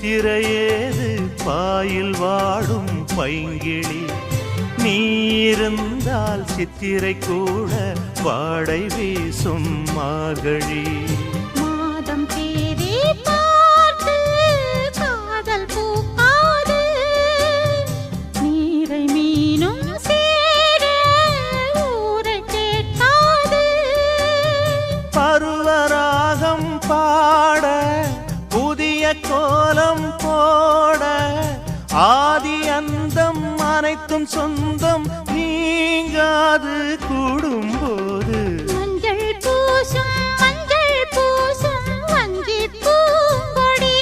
சித்திரையேது boil வாடும் பைங்கிளி நீ இருந்தால் சித்திரை கூட வாடை வீசும் மார்கழி மாதம் தேதி பார்த்து காதல் பூக்காது நீரை மீனும் சேர ஊரை கேட்காது பருவராகம் பாட புதிய கோலம் போட ஆதி அந்தம் அனைத்தும் சொந்தம் நீங்காது கூடும்போது மஞ்சள் பூசும்